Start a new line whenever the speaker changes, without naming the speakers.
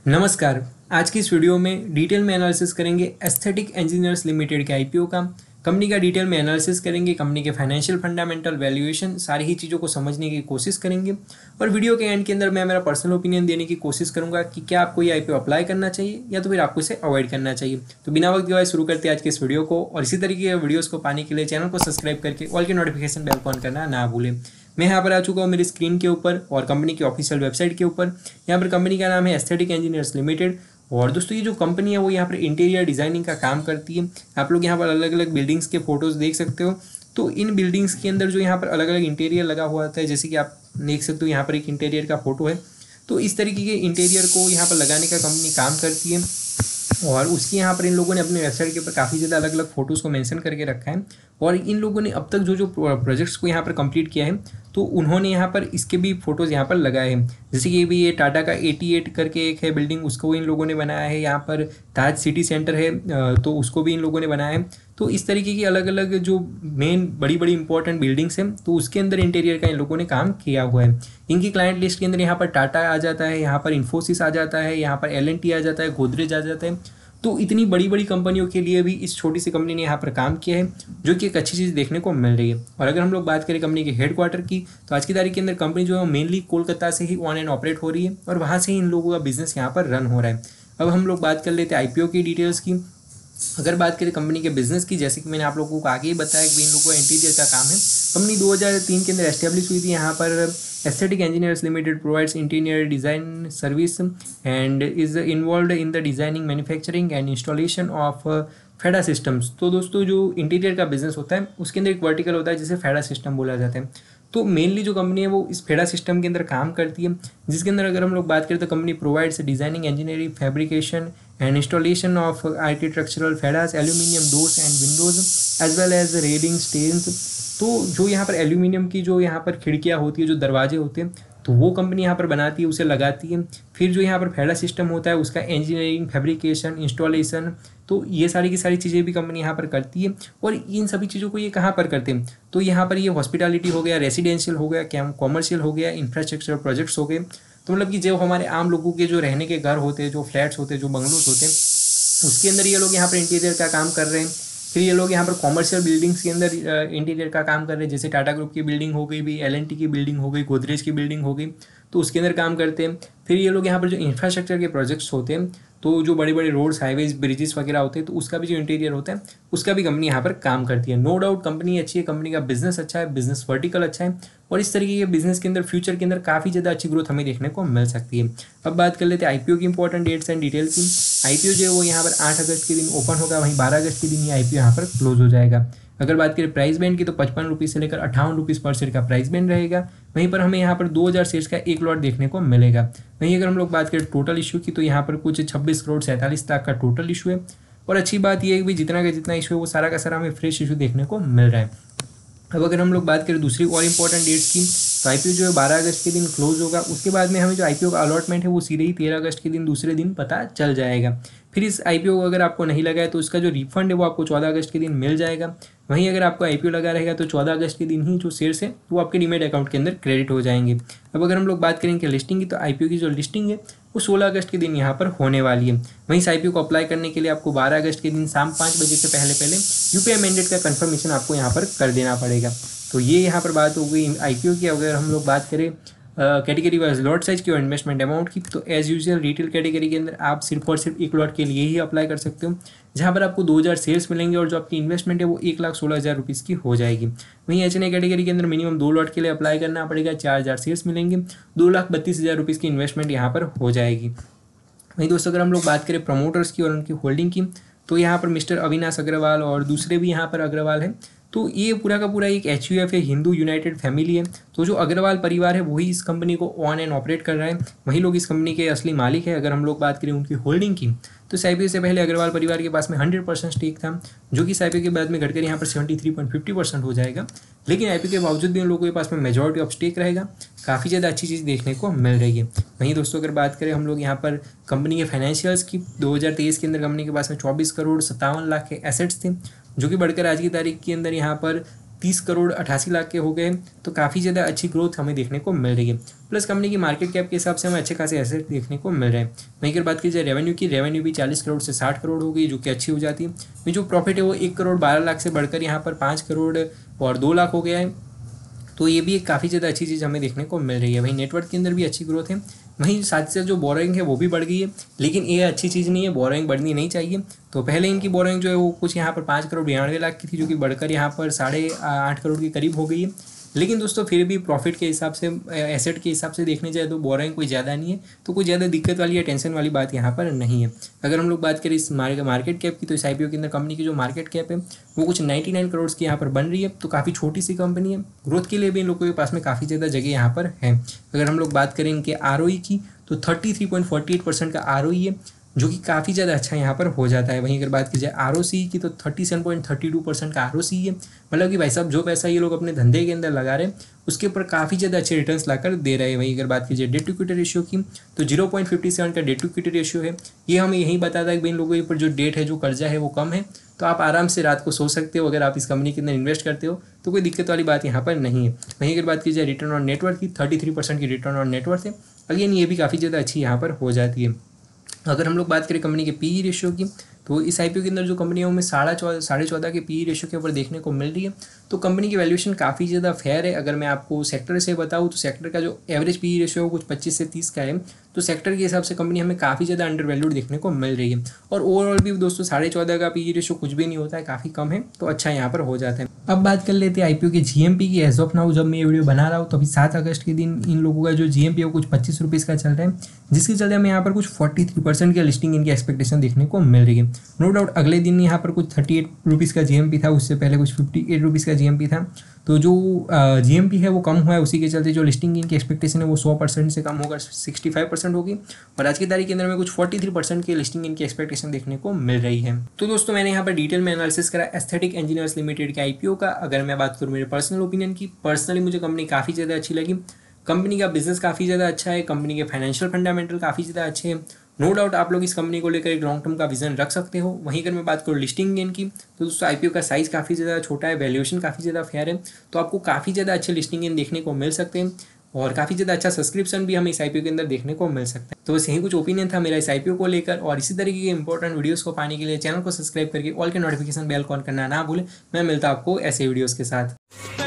नमस्कार। आज की इस वीडियो में डिटेल में एनालिसिस करेंगे एस्थेटिक इंजीनियर्स लिमिटेड के आईपीओ का। कंपनी का डिटेल में एनालिसिस करेंगे, कंपनी के फाइनेंशियल फंडामेंटल वैल्यूएशन, सारी ही चीज़ों को समझने की कोशिश करेंगे। और वीडियो के एंड के अंदर मैं मेरा पर्सनल ओपिनियन देने की कोशिश करूंगा कि क्या आपको ये आईपीओ अप्लाई करना चाहिए या तो फिर आपको इसे अवॉइड करना चाहिए। तो बिना वक्त गवाए शुरू करते हैं आज के इस वीडियो को। और इसी तरीके के वीडियोज़ को पाने के लिए चैनल को सब्सक्राइब करके ऑल के नोटिफिकेशन बेल को ऑन करना ना भूलें। मैं यहाँ पर आ चुका हूँ मेरी स्क्रीन के ऊपर और कंपनी की ऑफिशियल वेबसाइट के ऊपर। यहाँ पर कंपनी का नाम है एस्थेटिक इंजीनियर्स लिमिटेड। और दोस्तों ये जो कंपनी है वो यहाँ पर इंटीरियर डिज़ाइनिंग का काम करती है। आप लोग यहाँ पर अलग अलग बिल्डिंग्स के फोटोज़ देख सकते हो। तो इन बिल्डिंग्स के अंदर जो यहाँ पर अलग अलग इंटीरियर लगा हुआ होता है, जैसे कि आप देख सकते हो यहाँ पर एक इंटीरियर का फोटो है। तो इस तरीके के इंटीरियर को यहाँ पर लगाने का कंपनी काम करती है। और उसकी यहाँ पर इन लोगों ने अपने वेबसाइट के ऊपर काफ़ी ज़्यादा अलग अलग फ़ोटोज़ को मेंशन करके रखा है। और इन लोगों ने अब तक जो प्रोजेक्ट्स को यहाँ पर कंप्लीट किया है, तो उन्होंने यहाँ पर इसके भी फ़ोटोज़ यहाँ पर लगाए हैं। जैसे कि भी ये टाटा का 88 करके एक है बिल्डिंग, उसको इन लोगों ने बनाया है। यहाँ पर ताज सिटी सेंटर है, तो उसको भी इन लोगों ने बनाया है। तो इस तरीके की अलग अलग जो मेन बड़ी बड़ी इंपॉर्टेंट बिल्डिंग्स हैं, तो उसके अंदर इंटीरियर का इन लोगों ने काम किया हुआ है। इनकी क्लाइंट लिस्ट के अंदर यहाँ पर टाटा आ जाता है, यहाँ पर इन्फोसिस आ जाता है, यहाँ पर L&T आ जाता है, गोदरेज आ जाता है। तो इतनी बड़ी बड़ी कंपनियों के लिए भी इस छोटी सी कंपनी ने यहाँ पर काम किया है, जो कि एक अच्छी चीज़ देखने को मिल रही है। और अगर हम लोग बात करें कंपनी के हेडक्वार्टर की, तो आज की तारीख के अंदर कंपनी जो है मेनली कोलकाता से ही ऑन एंड ऑपरेट हो रही है और वहाँ से ही इन लोगों का बिजनेस यहाँ पर रन हो रहा है। अब हम लोग बात कर लेते हैं आईपीओ की डिटेल्स की। अगर बात करें कंपनी के बिजनेस की, जैसे कि मैंने आप लोगों को आगे ही बताया कि इन लोगों का इंटीरियर का काम है। कंपनी 2003 के अंदर एस्टेब्लिश हुई थी। यहाँ पर aesthetic engineers limited provides interior design service and is involve in the designing, manufacturing and installation of फेडा सिस्टम्स। तो दोस्तों जो इंटीरियर का बिजनेस होता है उसके अंदर एक वर्टिकल होता है जिसे फेडा सिस्टम बोला जाता है। तो मेनली जो कंपनी है वो इस फेडा सिस्टम के अंदर काम करती है, जिसके अंदर अगर हम लोग बात करें तो company provides designing, engineering, fabrication and installation of architectural fedas, aluminium doors and windows as well as railing stains। तो जो यहाँ पर एल्यूमिनियम की जो यहाँ पर खिड़कियाँ होती है, जो दरवाजे होते हैं, तो वो कंपनी यहाँ पर बनाती है, उसे लगाती है। फिर जो यहाँ पर फेडा सिस्टम होता है उसका इंजीनियरिंग, फैब्रिकेशन, इंस्टॉलेशन, तो ये सारी की सारी चीज़ें भी कंपनी यहाँ पर करती है। और इन सभी चीज़ों को ये कहाँ पर करते हैं, तो यहाँ पर ये हॉस्पिटैलिटी हो गया, रेसिडेंशियल हो गया, कॉमर्शियल हो गया, इंफ्रास्ट्रक्चर प्रोजेक्ट्स हो गए। तो मतलब कि जो हमारे आम लोगों के जो रहने के घर होते हैं, जो फ्लैट्स होते हैं, जो बंगलोज होते हैं, उसके अंदर ये लोग यहाँ पर इंटीरियर का काम कर रहे हैं। फिर ये लोग यहाँ पर कॉमर्शियल बिल्डिंग्स के अंदर इंटीरियर का काम कर रहे हैं, जैसे टाटा ग्रुप की बिल्डिंग हो गई, भी L&T की बिल्डिंग हो गई, गोदरेज की बिल्डिंग हो गई, तो उसके अंदर काम करते हैं। फिर ये लोग यहाँ पर जो इंफ्रास्ट्रक्चर के प्रोजेक्ट्स होते हैं, तो जो बड़े बड़े रोड्स, हाईवेज, ब्रिजेस वगैरह होते हैं, तो उसका भी जो इंटीरियर होता है उसका भी कंपनी यहाँ पर काम करती है। नो डाउट कंपनी अच्छी है, कंपनी का बिजनेस अच्छा है, बिजनेस वर्टिकल अच्छा है। और इस तरीके के बिजनेस के अंदर फ्यूचर के अंदर काफ़ी ज़्यादा अच्छी ग्रोथ हमें देखने को मिल सकती है। अब बात कर लेते हैं आईपीओ की इंपॉर्टेंट डेट्स एंड डिटेल की। आईपीओ जो है वो यहाँ पर 8 अगस्त के दिन ओपन होगा, वहीं 12 अगस्त के दिन ये आईपीओ यहाँ पर क्लोज हो जाएगा। अगर बात करें प्राइस बैंड की, तो 55 रुपीज़ से लेकर 58 रुपीज़ पर शेयर का प्राइस बैंड रहेगा। वहीं पर हमें यहाँ पर 2000 शेयर्स का एक लॉट देखने को मिलेगा। वहीं अगर हम लोग बात करें टोटल इशू की, तो यहाँ पर कुछ 26 करोड़ 47 लाख का टोटल इशू है। और अच्छी बात यह है कि जितना का जितना इशू है वो सारा का सारा हमें फ्रेश इशू देखने को मिल रहा है। अब अगर हम लोग बात करें दूसरी और इंपॉर्टेंट डेट्स की, तो आईपीओ जो है 12 अगस्त के दिन क्लोज होगा। उसके बाद में हमें जो आईपीओ का अलॉटमेंट है वो सीधे ही 13 अगस्त के दिन दूसरे दिन पता चल जाएगा। फिर इस आईपीओ को अगर आपको नहीं लगा है तो उसका जो रिफंड है वो आपको 14 अगस्त के दिन मिल जाएगा। वहीं अगर आपको आईपीओ लगा रहेगा तो 14 अगस्त के दिन ही जो शेयर्स है वो आपके डीमैट अकाउंट के अंदर क्रेडिट हो जाएंगे। अब अगर हम लोग बात करेंगे लिस्टिंग की, तो आईपीओ की जो लिस्टिंग है वो 16 अगस्त के दिन यहाँ पर होने वाली है। वहीं इस आईपीओ को अप्लाई करने के लिए आपको 12 अगस्त के दिन शाम 5 बजे से पहले पहले यूपीआई मैंडेट का कंफर्मेशन आपको यहाँ पर कर देना पड़ेगा। तो ये यहाँ पर बात हो गई आईपीओ की। अगर हम लोग बात करें कैटेगरी वाइज लॉट साइज की और इन्वेस्टमेंट अमाउंट की, तो एज यूजुअल रिटेल कैटेगरी के अंदर आप सिर्फ और सिर्फ एक लॉट के लिए ही अप्लाई कर सकते हो, जहाँ पर आपको 2000 शेयर्स मिलेंगे और जो आपकी इन्वेस्टमेंट है वो 1,16,000 रुपीज़ की हो जाएगी। वहीं एच एन ए कैटेगरी के अंदर मिनिमम 2 लॉट के लिए अप्लाई करना पड़ेगा, 4000 शेयर्स मिलेंगे, 2,32,000 रुपीज़ की इन्वेस्टमेंट यहाँ पर हो जाएगी। वहीं दोस्तों अगर हम लोग बात करें प्रमोटर्स की और उनकी होल्डिंग की, तो यहाँ पर मिस्टर अविनाश अग्रवाल और दूसरे भी यहाँ पर अग्रवाल हैं। तो ये पूरा का पूरा एक HUF है, हिंदू यूनाइटेड फैमिली है। तो जो अग्रवाल परिवार है वही इस कंपनी को ऑन एंड ऑपरेट कर रहा है, वही लोग इस कंपनी के असली मालिक है। अगर हम लोग बात करें उनकी होल्डिंग की, तो इस आईपीओ से पहले अग्रवाल परिवार के पास में 100% स्टेक था, जो कि इस आईपीओ के बाद में घटकर यहाँ पर 73.50% हो जाएगा। लेकिन आईपीओ के बावजूद भी उन लोगों के पास में मेजॉरिटी ऑफ स्टेक रहेगा। काफ़ी ज़्यादा अच्छी चीज़ देखने को मिल रही है। वहीं दोस्तों अगर बात करें हम लोग यहाँ पर कंपनी के फाइनेंशियल्स की, 2023 के अंदर कंपनी के पास में 24 करोड़ 57 लाख के एसेट्स थे, जो कि बढ़कर आज की तारीख के अंदर यहाँ पर 30 करोड़ 88 लाख के हो गए, तो काफ़ी ज़्यादा अच्छी ग्रोथ हमें देखने को मिल रही है। प्लस कंपनी की मार्केट कैप के हिसाब से हमें अच्छे खासे एसेट देखने को मिल रहे हैं। वहीं अगर बात की जाए रेवेन्यू की, रेवेन्यू भी 40 करोड़ से 60 करोड़ हो गई, जो कि अच्छी हो जाती है। वहीं जो प्रॉफिट है वो 1 करोड़ 12 लाख से बढ़कर यहाँ पर 5 करोड़ और 2 लाख हो गया है, तो ये भी एक काफ़ी ज़्यादा अच्छी चीज़ हमें देखने को मिल रही है। वहीं नेटवर्क के अंदर भी अच्छी ग्रोथ है। वहीं साथ ही साथ जो बोरोइंग है वो भी बढ़ गई है, लेकिन ये अच्छी चीज़ नहीं है, बोरोइंग बढ़नी नहीं चाहिए। तो पहले इनकी बोरोइंग जो है वो कुछ यहाँ पर 5 करोड़ 92 लाख की थी, जो कि बढ़कर यहाँ पर 8.5 करोड़ के करीब हो गई है। लेकिन दोस्तों फिर भी प्रॉफिट के हिसाब से, एसेट के हिसाब से देखने जाए तो बोरोइंग कोई ज़्यादा नहीं है, तो कोई ज़्यादा दिक्कत वाली या टेंशन वाली बात यहाँ पर नहीं है। अगर हम लोग बात करें इस मार्केट कैप की, तो इस आईपीओ के अंदर कंपनी की जो मार्केट कैप है वो कुछ 99 करोड़ की यहाँ पर बन रही है, तो काफ़ी छोटी सी कंपनी है। ग्रोथ के लिए भी इन लोगों के पास में काफ़ी ज़्यादा जगह यहाँ पर है। अगर हम लोग बात करें इनके आरओई की, तो 33.48% का आरओई है, जो कि काफ़ी ज़्यादा अच्छा यहाँ पर हो जाता है। वहीं अगर बात की जाए आरओसी की, तो 37.32% का आरओसी है। मतलब कि भाई साहब जो पैसा ये लोग अपने धंधे के अंदर लगा रहे हैं उसके ऊपर काफ़ी ज़्यादा अच्छे रिटर्न्स लाकर दे रहे हैं। वहीं अगर बात की जाए डेट टू इक्विटी रेशियो की, तो 0.57 का डेट टू इक्विटी रेशियो है। ये हमें यही बताता है कि इन लोगों के ऊपर जो डेट है, जो कर्जा है, वो कम है, तो आप आराम से रात को सो सकते हो। अगर आप इस कंपनी के अंदर इन्वेस्ट करते हो तो कोई दिक्कत वाली बात यहाँ पर नहीं है। वहीं अगर बात की जाए रिटर्न ऑन नेटवर्थ की, 33% की रिटर्न ऑन नेटवर्थ है। अगेन ये भी काफ़ी ज़्यादा अच्छी यहाँ पर हो जाती है। अगर हम लोग बात करें कंपनी के पीई रेशियो की, तो इस आईपीओ के अंदर जो कंपनी है उनमें 14.5 के पीई रेशियो के ऊपर देखने को मिल रही है, तो कंपनी की वैल्यूएशन काफ़ी ज़्यादा फेयर है। अगर मैं आपको सेक्टर से बताऊँ तो सेक्टर का जो एवरेज पीई रेशियो है वो कुछ 25 से 30 का है, तो सेक्टर के हिसाब से कंपनी हमें काफ़ी ज़्यादा अंडर वैल्यूड देखने को मिल रही है। और ओवरऑल भी दोस्तों 14.5 का पीई रेशियो कुछ भी नहीं होता है, काफ़ी कम है, तो अच्छा यहाँ पर हो जाता है। अब बात कर लेते हैं आईपीओ के जीएमपी की। एज ऑफ नाउ जब मैं ये वीडियो बना रहा हूँ तो अभी 7 अगस्त के दिन इन लोगों का जो जीएमपी है वो कुछ 25 रुपीज़ का चल रहा है, जिसके चलते हमें यहाँ पर कुछ 43% की लिस्टिंग इनकी एक्सपेक्टेशन देखने को मिल रही है। नो डाउट अगले दिन यहाँ पर कुछ 38 रुपीज़ का जीएमपी था, उससे पहले कुछ 58 रुपीज़ का जीएमपी था, तो जो जीएमपी है वो कम हुआ है, उसी के चलते जो लिस्टिंग इनकी एक्सपेक्टेशन है वो 100% से कम होकर 65% होगी, और आज की तारीख के अंदर में कुछ 43% की लिस्टिंग इनकी एक्सपेक्टेशन देखने को मिल रही है। तो दोस्तों मैंने यहाँ पर डिटेल में एनालिसिस करा एस्थेटिक इंजीनियर्स लिमिटेड के आईपीओ का। अगर मैं बात करूँ मेरे पर्सनल ओपिनियन की, पर्सनली मुझे कंपनी काफ़ी ज़्यादा अच्छी लगी। कंपनी का बिजनेस काफ़ी ज़्यादा अच्छा है, कंपनी के फाइनेंशियल फंडामेंटल काफ़ी ज़्यादा अच्छे हैं। नो डाउट आप लोग इस कंपनी को लेकर एक लॉन्ग टर्म का विजन रख सकते हो। वहीं अगर मैं बात करूँ लिस्टिंग गेन की, तो दोस्तों आईपीओ का साइज़ काफ़ी ज़्यादा छोटा है, वैल्यूएशन काफ़ी ज़्यादा फेयर है, तो आपको काफ़ी ज़्यादा अच्छे लिस्टिंग गेन देखने को मिल सकते हैं, और काफ़ी ज़्यादा अच्छा सब्सक्रिप्शन भी हमें इस आईपीओ के अंदर देखने को मिल सकता है। तो बस यही कुछ ओपिनियन था मेरा इस आईपीओ को लेकर, और इसी तरीके के इंपॉर्टेंट वीडियोस को पाने के लिए चैनल को सब्सक्राइब करके ऑल के नोटिफिकेशन बेल ऑन करना ना भूलें। मैं मिलता आपको ऐसे वीडियोस के साथ।